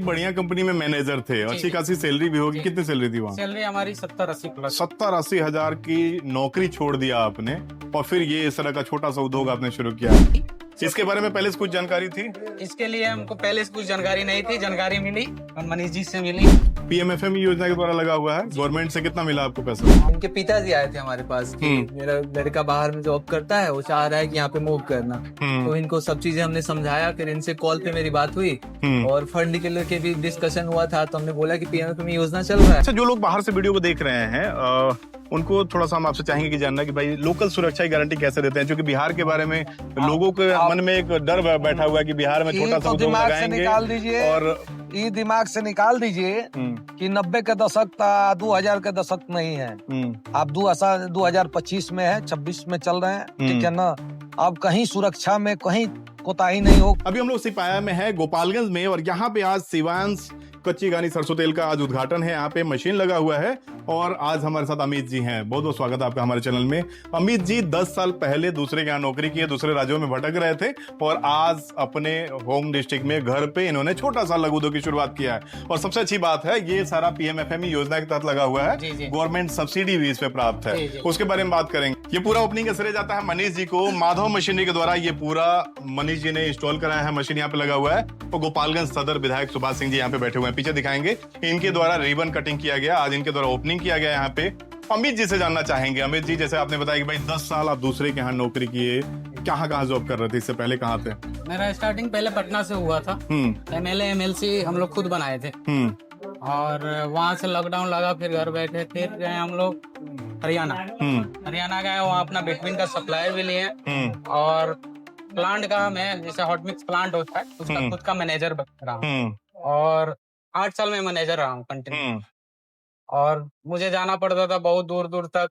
बढ़िया कंपनी में मैनेजर थे, अच्छी खासी सैलरी भी होगी। कितनी सैलरी थी वहाँ? सैलरी हमारी 70-80 प्लस। 70-80 हजार की नौकरी छोड़ दिया आपने और फिर ये इस तरह का छोटा सा उद्योग आपने शुरू किया। इसके बारे में पहले से कुछ जानकारी थी? इसके लिए हमको पहले से कुछ जानकारी नहीं थी, जानकारी मिली और मनीष जी से मिली। पीएमएफएमई योजना के द्वारा लगा हुआ है। गवर्नमेंट से कितना मिला आपको पैसा? उनके पिताजी आए थे हमारे पास कि मेरा लड़का बाहर में जॉब करता है, वो चाह रहा है कि यहाँ पे मूव करना। तो इनको सब चीजें हमने समझाया, फिर इनसे कॉल पे मेरी बात हुई और फंड के लेके भी डिस्कशन हुआ था। तो हमने बोला कि पीएमएफएमई योजना चल रहा है। अच्छा, जो लोग बाहर से वीडियो को देख रहे हैं उनको थोड़ा सा हम आपसे चाहेंगे कि जानना कि भाई लोकल सुरक्षा की गारंटी कैसे देते हैं, क्योंकि बिहार के बारे में लोगों के मन में एक डर बैठा हुआ है कि बिहार में छोटा सा उद्योग लगाएंगे और ये दिमाग से निकाल दीजिए कि 90 के दशक था, 2000 के दशक नहीं है। आप 2025 में है, 26 में चल रहे हैं, ठीक है ना। अब कहीं सुरक्षा में कहीं कोताही नहीं हो। अभी हम लोग सिपाया में है, गोपालगंज में, और यहाँ पे आज शिवांश कच्ची घानी सरसों तेल का आज उद्घाटन है। यहाँ पे मशीन लगा हुआ है और आज हमारे साथ अमित जी हैं। बहुत बहुत स्वागत है आपका हमारे चैनल में। अमित जी 10 साल पहले दूसरे के यहाँ नौकरी की है, दूसरे राज्यों में भटक रहे थे और आज अपने होम डिस्ट्रिक्ट में घर पे इन्होंने छोटा सा लघु उद्योग की शुरुआत किया है। और सबसे अच्छी बात है, ये सारा पीएमएफएमई योजना के तहत लगा हुआ है, गवर्नमेंट सब्सिडी भी इस पे प्राप्त है। उसके बारे में बात करेंगे। ये पूरा ओपनिंग का श्रेय जाता है मनीष जी को। माधव मशीनरी के द्वारा ये पूरा मनीष जी ने इंस्टॉल कराया है, मशीन यहाँ पे लगा हुआ है। और गोपालगंज सदर विधायक सुभाष सिंह जी यहाँ पे बैठे हुए हैं, पीछे दिखाएंगे। इनके द्वारा रिबन कटिंग किया गया, आज इनके द्वारा ओपनिंग किया गया यहाँ पे। अमित जी से जानना चाहेंगे। अमित जी, जैसे आपने बताया कि भाई 10 साल आप दूसरे के यहाँ नौकरी किए, कहाँ जॉब कर रहे थे, इससे पहले कहाँ थे? मेरा स्टार्टिंग पहले पटना से हुआ था। एमएलए एमएलसी हम लोग खुद बनाए थे और वहाँ से लॉकडाउन लगा, फिर घर बैठे। फिर गए हम लोग हरियाणा। हरियाणा गए, वहाँ अपना विटामिन का सप्लायर भी लिए और प्लांट का मैं, जैसे हॉट मिक्स प्लांट होता है, उसका खुद का मैनेजर बन रहा हूँ और 8 साल में मैनेजर रहा हूँ कंटिन्यू। और मुझे जाना पड़ता था बहुत दूर दूर तक,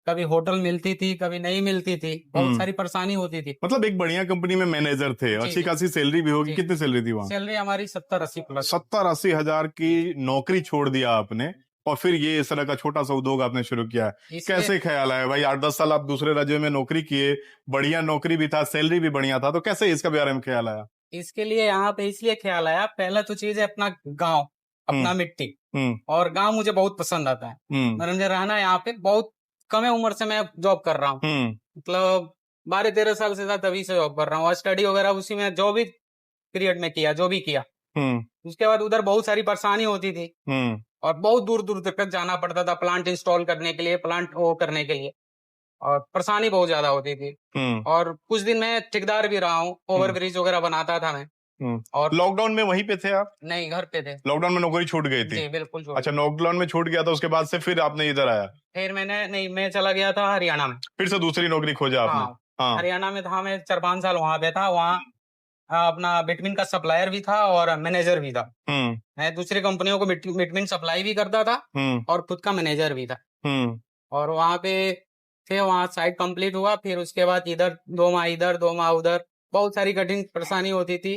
कभी होटल मिलती थी, कभी नहीं मिलती थी, बहुत सारी परेशानी होती थी। मतलब एक बढ़िया कंपनी में मैनेजर थे, अच्छी खासी सैलरी भी होगी। कितनी सैलरी थी वहाँ? सैलरी हमारी 70-80 प्लस। 70-80 हजार की नौकरी छोड़ दिया आपने और फिर ये इस तरह का छोटा सा उद्योग आपने शुरू किया है। कैसे ख्याल आया भाई? 8-10 साल आप दूसरे राज्यों में नौकरी किए, बढ़िया नौकरी भी था, सैलरी भी बढ़िया था, तो कैसे इसका बारे में ख्याल आया? इसके लिए यहाँ पे इसलिए ख्याल आया, पहला तो चीज है अपना गाँव, अपना मिट्टी, और गाँव मुझे बहुत पसंद आता है। मुझे रहना यहाँ पे बहुत कम उम्र से मैं जॉब कर रहा हूँ, मतलब 12-13 साल से था तभी से जॉब कर रहा हूँ। स्टडी वगैरह उसी में जो भी पीरियड में किया, जो भी किया। उसके बाद उधर बहुत सारी परेशानी होती थी और बहुत दूर दूर तक जाना पड़ता था प्लांट इंस्टॉल करने के लिए, प्लांट वो करने के लिए, और परेशानी बहुत ज्यादा होती थी। और कुछ दिन मैं ठेकेदार भी रहा हूँ, ओवर ब्रिज वगैरह बनाता था मैं। और लॉकडाउन में वहीं पे थे आप? नहीं, घर पे थे। लॉकडाउन में नौकरी छूट गई थी? जी बिल्कुल छूट। अच्छा, लॉकडाउन में छूट गया था, उसके बाद से फिर आपने इधर आया? फिर मैं चला गया था हरियाणा में, फिर से दूसरी नौकरी खोजा आपने? हाँ। हरियाणा में था मैं 4-5 साल, वहां पे था। वहाँ अपना विटामिन का सप्लायर भी था और मैनेजर भी था। मैं दूसरी कंपनियों को विटामिन सप्लाई भी करता था और खुद का मैनेजर भी था। और वहाँ पे फिर वहाँ साइट कंप्लीट हुआ, फिर उसके बाद इधर 2 माह इधर 2 माह उधर, बहुत सारी कठिन परेशानी होती थी।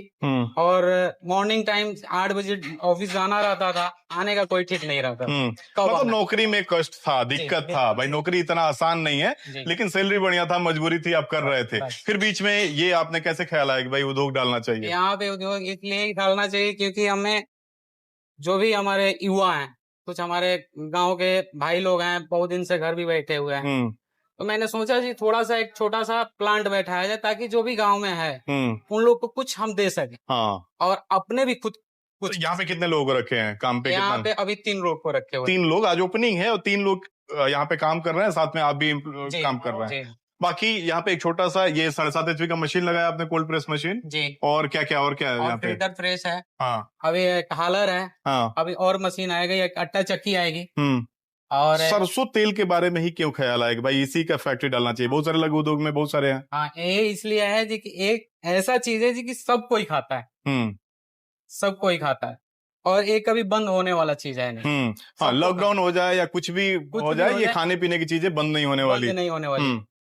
और मॉर्निंग टाइम 8 बजे ऑफिस जाना रहता था, आने का कोई ठीक नहीं रहता। मतलब नौकरी में कष्ट था, दिक्कत था भाई। नौकरी इतना आसान नहीं है, लेकिन सैलरी बढ़िया था, मजबूरी थी, आप कर रहे थे। फिर बीच में ये आपने कैसे ख्याल आया कि भाई उद्योग डालना चाहिए? यहाँ पे उद्योग इसलिए डालना चाहिए क्योंकि हमें जो भी हमारे युवा हैं, कुछ हमारे गाँव के भाई लोग हैं, बहुत दिन से घर भी बैठे हुए हैं, तो मैंने सोचा जी थोड़ा सा एक छोटा सा प्लांट बैठाया जाए, ताकि जो भी गांव में है उन लोग को कुछ हम दे सके। और अपने भी खुद कुछ। तो यहाँ पे कितने लोग रखे हैं काम पे? यहाँ पे अभी 3 लोग को रखे हुए। 3 लोग आज ओपनिंग है और 3 लोग यहाँ पे काम कर रहे हैं, साथ में आप भी काम कर रहे हैं। बाकी यहाँ पे एक छोटा सा ये 7.5 HP का मशीन लगाया आपने, कोल्ड प्रेस मशीन जी। और क्या है यहाँ पे? फिल्टर प्रेस है। हाँ। अभी एक हालर है। हाँ। अभी और मशीन आएगी, एक आटा चक्की आएगी। और सरसों तेल के बारे में ही क्यों ख्याल आया कि भाई इसी का फैक्ट्री डालना चाहिए? बहुत सारे लघु उद्योग में बहुत सारे हैं। हाँ, ये इसलिए है जी कि एक ऐसा चीज है जी कि सब कोई खाता है। सब कोई खाता है और ये कभी बंद होने वाला चीज है नहीं। हाँ, लॉकडाउन हो जाए या कुछ भी हो जाए, ये खाने पीने की चीजें बंद नहीं होने वाली,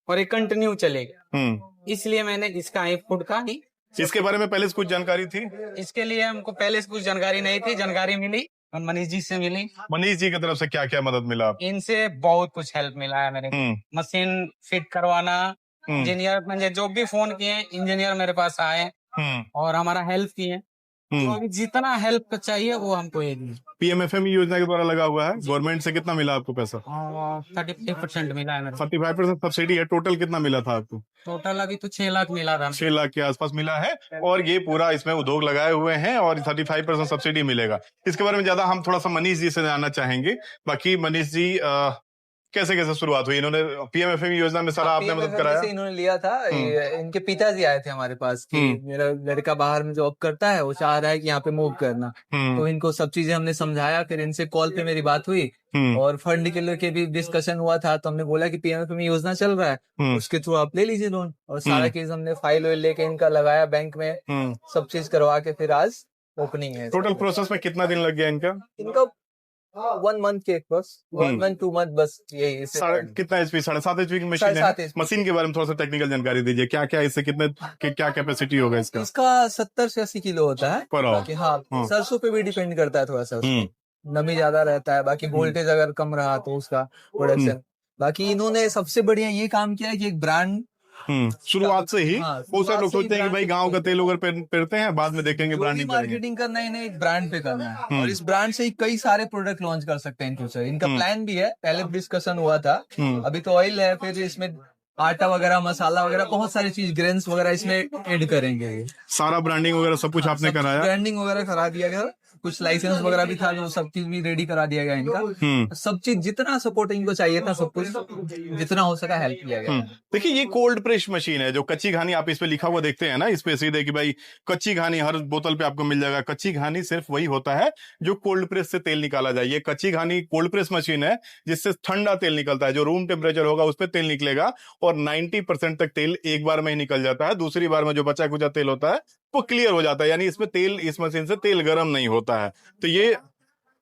और ये कंटिन्यू चलेगा। इसलिए मैंने इसका फूड का ही। इसके बारे में पहले से कुछ जानकारी थी? इसके लिए हमको पहले से कुछ जानकारी नहीं थी, जानकारी मिली और मनीष जी से मिली। मनीष जी की तरफ से क्या क्या मदद मिला? इनसे बहुत कुछ हेल्प मिला है मेरे को। मशीन फिट करवाना, इंजीनियर, मैंने जो भी फोन किए इंजीनियर मेरे पास आए और हमारा हेल्प किए। तो अभी जितना हेल्प चाहिए वो हमको ये दी। पीएमएफएमई योजना के द्वारा लगा हुआ है, गवर्नमेंट से कितना मिला आपको पैसा? 35% मिला है मेरे को। 35% सब्सिडी है। टोटल कितना मिला था आपको? टोटल अभी तो 6 लाख मिला था। 6 लाख के आसपास मिला है, और ये पूरा इसमें उद्योग लगाए हुए हैं और 35% सब्सिडी मिलेगा। इसके बारे में ज्यादा हम थोड़ा सा मनीष जी से जानना चाहेंगे। बाकी मनीष जी, कैसे कैसे शुरुआत हुई? इन्होंने पीएमएफएमई योजना में सारा आपने मदद कराया? इन्होंने लिया था। इनके पिताजी आए थे हमारे पास कि मेरा लड़का बाहर में जॉब करता है, वो चाह रहा है कि यहाँ पे मूव करना। तो इनको सब चीजें हमने समझाया, फिर इनसे कॉल पे मेरी बात हुई और फंड के लेके भी डिस्कशन हुआ था। तो हमने बोला कि पीएमएफएमई योजना चल रहा है, उसके थ्रू आप ले लीजिए लोन। और सारा केस हमने फाइल लेके इनका लगाया बैंक में, सब चीज करवा के फिर आज ओपनिंग है। टोटल प्रोसेस में कितना दिन लग गया इनका? 1 मंथ के बस, 1 मंथ 2 मंथ बस। यही कितना HP? 7.5 HP की मशीन है। मशीन के बारे में थोड़ा सा टेक्निकल जानकारी दीजिए। क्या क्या इससे कितने क्या कैपेसिटी होगा इसका? 70 से 80 किलो होता है पर आवर। हाँ, सरसों पे भी डिपेंड करता है थोड़ा सा। नमी ज्यादा रहता है, बाकी वोल्टेज अगर कम रहा तो उसका प्रोडक्शन। बाकी इन्होंने सबसे बढ़िया ये काम किया है कि एक ब्रांड शुरुआत से ही। बहुत सारे लोग सोचते हैं कि भाई गांव का तेल अगर पेरते हैं, बाद में देखेंगे ब्रांडिंग करेंगे। मार्केटिंग करना है, एक ब्रांड पे करना है, और इस ब्रांड से ही कई सारे प्रोडक्ट लॉन्च कर सकते हैं इन फ्यूचर। इनका प्लान भी है, पहले डिस्कशन हुआ था। अभी तो ऑयल है, फिर इसमें आटा वगैरह, मसाला वगैरह, बहुत सारी चीज, ग्रेन्स वगैरह इसमें ऐड करेंगे। सारा ब्रांडिंग वगैरह सब कुछ आपने कराया? ब्रांडिंग वगैरह करा दिया गया, कुछ लाइसेंस वगैरह भी था, जो सब चीज भी रेडी करा दिया गया इनका। सब चीज जितना सपोर्ट इनको चाहिए था, सब कुछ जितना हो सका हेल्प किया गया। देखिए, ये कोल्ड प्रेस मशीन है। जो कच्ची घानी आप इस पे लिखा हुआ देखते हैं ना, इस पे सीधे कि भाई कच्ची घानी हर बोतल पे आपको मिल जाएगा। कच्ची घानी सिर्फ वही होता है जो कोल्ड प्रेस से तेल निकाला जाए। ये कच्ची घानी कोल्ड प्रेस मशीन है, जिससे ठंडा तेल निकलता है। जो रूम टेम्परेचर होगा उस पर तेल निकलेगा, और 90% तक तेल एक बार में ही निकल जाता है। दूसरी बार में जो बचा कुचा तेल होता है वो क्लियर हो जाता है, यानी इसमें तेल, इस मशीन से तेल गर्म नहीं होता है। तो ये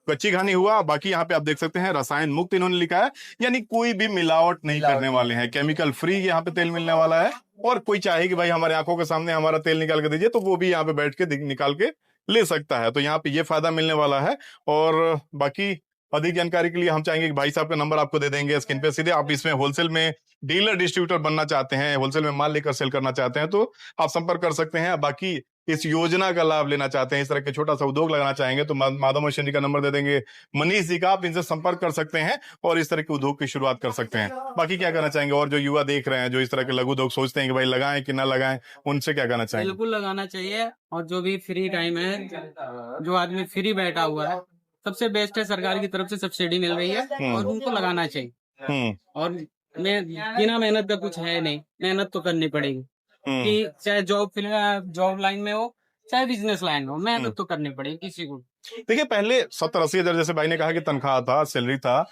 कच्ची घानी हुआ। बाकी यहाँ पे आप देख सकते हैं रसायन मुक्त इन्होंने लिखा है, यानी कोई भी मिलावट नहीं करने वाले हैं। केमिकल फ्री यहाँ पे तेल मिलने वाला है। और कोई चाहे कि भाई हमारे आंखों के सामने हमारा तेल निकाल के दीजिए, तो वो भी यहाँ पे बैठ के निकाल के ले सकता है। तो यहाँ पे ये फायदा मिलने वाला है। और बाकी अधिक जानकारी के लिए हम चाहेंगे कि भाई साहब का नंबर आपको दे देंगे स्क्रीन पे। सीधे आप इसमें होलसेल में डीलर डिस्ट्रीब्यूटर बनना चाहते हैं, होलसेल में माल लेकर सेल करना चाहते हैं, तो आप संपर्क कर सकते हैं। बाकी इस योजना का लाभ लेना चाहते हैं, इस तरह के छोटा सा उद्योग लगाना चाहेंगे, तो माधव मशीनरी का नंबर दे देंगे, मनीष जी का, आप इनसे संपर्क कर सकते हैं और इस तरह के उद्योग की शुरुआत कर सकते हैं। बाकी क्या कहना चाहेंगे? और जो युवा देख रहे हैं, जो इस तरह के लघु उद्योग सोचते हैं कि भाई लगाएं कि ना लगाएं, उनसे क्या कहना चाहेंगे? बिल्कुल लगाना चाहिए। और जो भी फ्री टाइम है, जो आदमी फ्री बैठा हुआ है, सबसे बेस्ट है, सरकार की तरफ से सब्सिडी मिल रही है और उनको लगाना चाहिए। और बिना मेहनत का कुछ है नहीं, मेहनत तो करनी पड़ेगी। कि चाहे जॉब लाइन में हो, चाहे बिजनेस लाइन में हो, मेहनत तो करनी पड़ेगी किसी को। देखिए, पहले 70-80 हजार जैसे भाई ने कहा कि तनख्वाह था, सैलरी था।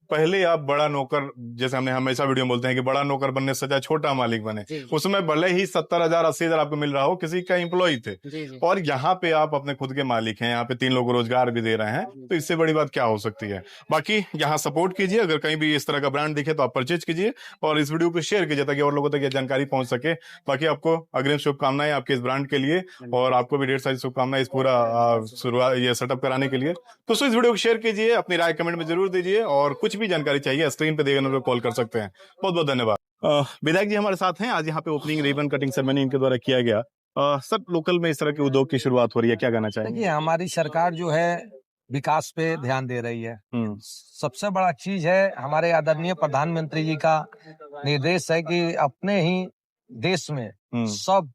पहले आप बड़ा नौकर, जैसे हमने हमेशा वीडियो में बोलते हैं कि बड़ा नौकर बनने से चाहे छोटा मालिक बने, उसमें भले ही 70,000 80,000 आपको मिल रहा हो, किसी का एम्प्लॉय थे, और यहाँ पे आप अपने खुद के मालिक हैं, यहाँ पे 3 लोगों को रोजगार भी दे रहे हैं, तो इससे बड़ी बात क्या हो सकती है? बाकी यहाँ सपोर्ट कीजिए, अगर कहीं भी इस तरह का ब्रांड दिखे तो आप परचेज कीजिए और इस वीडियो को शेयर कीजिए ताकि और लोगों तक ये जानकारी पहुंच सके। बाकी आपको अग्रिम शुभकामनाएं आपके इस ब्रांड के लिए, और आपको भी ढेर सारी शुभकामनाएं इस पूरा शुरुआत ये सेटअप कराने के लिए। तो इस वीडियो को शेयर कीजिए, अपनी राय कमेंट में जरूर दीजिए, और कुछ भी जानकारी चाहिए स्क्रीन पे दिए गए नंबर पर कॉल कर सकते हैं। बहुत बहुत धन्यवाद। विधायक जी हमारे साथ हैं। आज यहाँ पे ओपनिंग रिबन कटिंग सेरेमनी इनके द्वारा किया गया। सब लोकल में इस तरह के उद्योग की शुरुआत हो रही है, क्या कहना चाहेंगे? देखिए, हमारी सरकार जो है विकास पे ध्यान दे रही है। सबसे बड़ा चीज है, हमारे आदरणीय प्रधानमंत्री जी का निर्देश है कि अपने ही देश में सब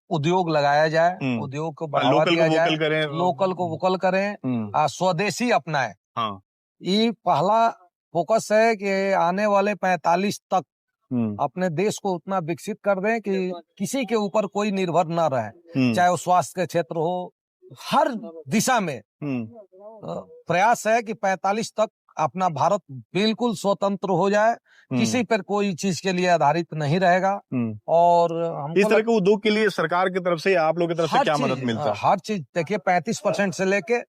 उद्योग लगाया जाए, उद्योग को बढ़ावा दिया जाए, लोकल को वोकल करें, स्वदेशी अपनाएं। ये पहला फोकस है कि आने वाले 45 तक अपने देश को उतना विकसित कर दें कि किसी के ऊपर कोई निर्भर न रहे, चाहे वो स्वास्थ्य के क्षेत्र हो, हर दिशा में प्रयास है कि 45 तक अपना भारत बिल्कुल स्वतंत्र हो जाए, किसी पर कोई चीज के लिए आधारित नहीं रहेगा। और इस तरह के उद्योग के लिए सरकार की तरफ से, आप लोगों की तरफ से क्या मदद मिलता है? हर चीज देखिए, 35% से लेके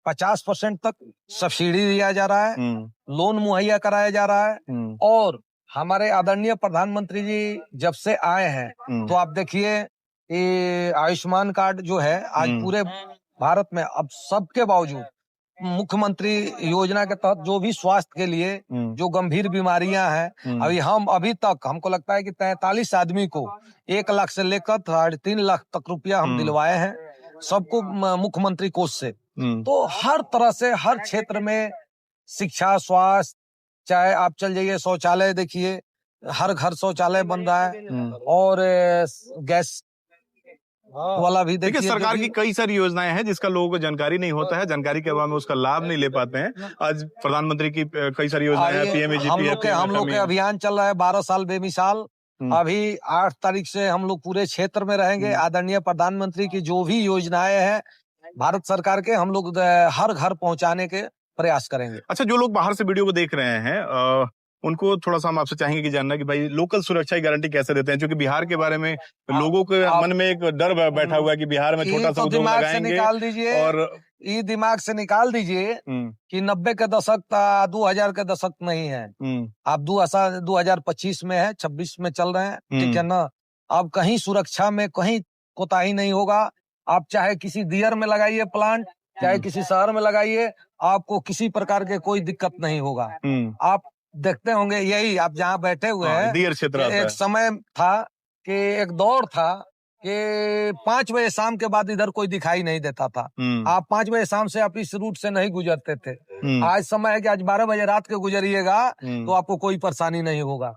50% तक सब्सिडी दिया जा रहा है, लोन मुहैया कराया जा रहा है। और हमारे आदरणीय प्रधानमंत्री जी जब से आए हैं, तो आप देखिए ये आयुष्मान कार्ड जो है आज पूरे भारत में, अब सबके बावजूद मुख्यमंत्री योजना के तहत जो भी स्वास्थ्य के लिए जो गंभीर बीमारियां हैं, अभी तक हमको लगता है कि 43 आदमी को 1 लाख से लेकर 3.5 लाख तक रुपया हम दिलवाए हैं। सबको मुख्यमंत्री कोष से। तो हर तरह से हर क्षेत्र में शिक्षा, स्वास्थ्य, चाहे आप चल जाइए शौचालय देखिए, हर घर शौचालय बन रहा है, और गैस वाला भी देखिए सरकार की कई सारी योजनाएं हैं जिसका लोगों को जानकारी नहीं होता है, जानकारी के अभाव में उसका लाभ नहीं ले पाते हैं। आज प्रधानमंत्री की कई सारी योजनाएं हैं, पीएमएजीपी हम लोग के अभियान चल रहा है 12 साल बेमिसाल। अभी 8 तारीख से हम लोग पूरे क्षेत्र में रहेंगे। आदरणीय प्रधानमंत्री की जो भी योजनाएं हैं भारत सरकार के, हम लोग हर घर पहुंचाने के प्रयास करेंगे। अच्छा, जो लोग बाहर से वीडियो को देख रहे हैं उनको थोड़ा सा हम आपसे चाहेंगे कि जानना कि भाई लोकल सुरक्षा की गारंटी कैसे देते हैं, क्योंकि बिहार के बारे में लोगों के मन में एक डर बैठा हुआ है कि बिहार में छोटा सा उद्योग लगाएंगे, और ये दिमाग से निकाल दीजिए कि 90 के दशक 2000 के दशक नहीं है। आप 2025 में है, 26 में चल रहे हैं, ठीक है ना। अब कहीं सुरक्षा में कहीं कोताही नहीं होगा। आप चाहे किसी दियर में लगाइए प्लांट, चाहे किसी शहर में लगाइए, आपको किसी प्रकार के कोई दिक्कत नहीं होगा। आप देखते होंगे, यही आप जहाँ बैठे हुए हैं, दियर क्षेत्र एक समय था कि एक दौर था कि 5 बजे शाम के बाद इधर कोई दिखाई नहीं देता था। आप 5 बजे शाम से आप इस रूट से नहीं गुजरते थे। आज समय है कि आज 12 बजे रात के गुजरिएगा तो आपको कोई परेशानी नहीं होगा।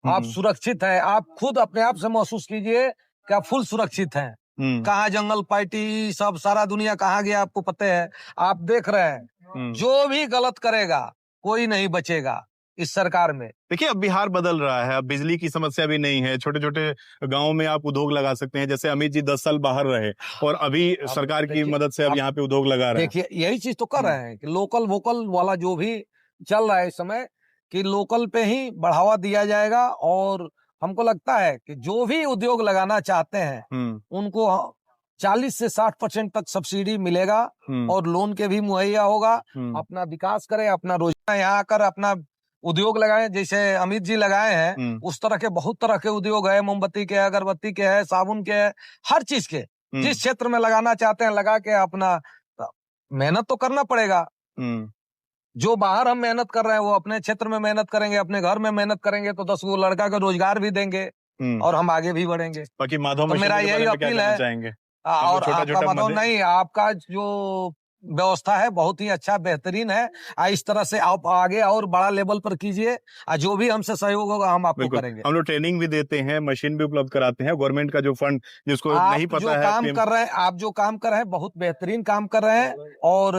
आप सुरक्षित हैं। आप खुद अपने आप से महसूस कीजिए कि आप फुल सुरक्षित हैं। कहाँ जंगल पार्टी सब सारा दुनिया कहाँ गया आपको पता है। आप देख रहे हैं, जो भी गलत करेगा कोई नहीं बचेगा इस सरकार में। देखिए अब बिहार बदल रहा है, अब बिजली की समस्या भी नहीं है, छोटे छोटे गांवों में आप उद्योग लगा सकते हैं। जैसे अमित जी 10 साल बाहर रहे और अभी सरकार की मदद से अब यहाँ पे उद्योग लगा रहे हैं। देखिए यही चीज तो कर रहे हैं कि लोकल वोकल वाला जो भी चल रहा है इस समय, कि लोकल पे ही बढ़ावा दिया जाएगा। और हमको लगता है कि जो भी उद्योग लगाना चाहते हैं उनको 40 से 60% तक सब्सिडी मिलेगा और लोन के भी मुहैया होगा। अपना विकास करें, अपना रोजगार यहाँ आकर अपना उद्योग लगाए, जैसे अमित जी लगाए हैं उस तरह के बहुत तरह के उद्योग है। मोमबत्ती के, अगरबत्ती के है, साबुन के है, हर चीज के। जिस क्षेत्र में लगाना चाहते हैं लगा के अपना मेहनत तो करना पड़ेगा। जो बाहर हम मेहनत कर रहे हैं वो अपने क्षेत्र में मेहनत करेंगे, अपने घर में मेहनत करेंगे तो 10 गो लड़का का रोजगार भी देंगे और हम आगे भी बढ़ेंगे। बाकी माधव तो मेरा यही अपील है। और आपका माधव नहीं, आपका जो व्यवस्था है बहुत ही अच्छा बेहतरीन है। इस तरह से आप आगे और बड़ा लेवल पर कीजिए, जो भी हमसे सहयोग होगा हम आपको करेंगे। हम लोग ट्रेनिग भी देते हैं, मशीन भी उपलब्ध कराते हैं। गवर्नमेंट का जो फंड जिसको नहीं पता है, काम कर रहे हैं, आप जो काम कर रहे हैं बहुत बेहतरीन काम कर रहे हैं और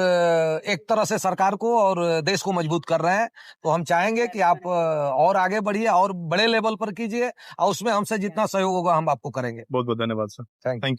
एक तरह से सरकार को और देश को मजबूत कर रहे हैं। तो हम चाहेंगे कि आप और आगे बढ़िए और बड़े लेवल पर कीजिए और उसमें हमसे जितना सहयोग होगा हम आपको करेंगे। बहुत बहुत धन्यवाद सर, थैंक यू।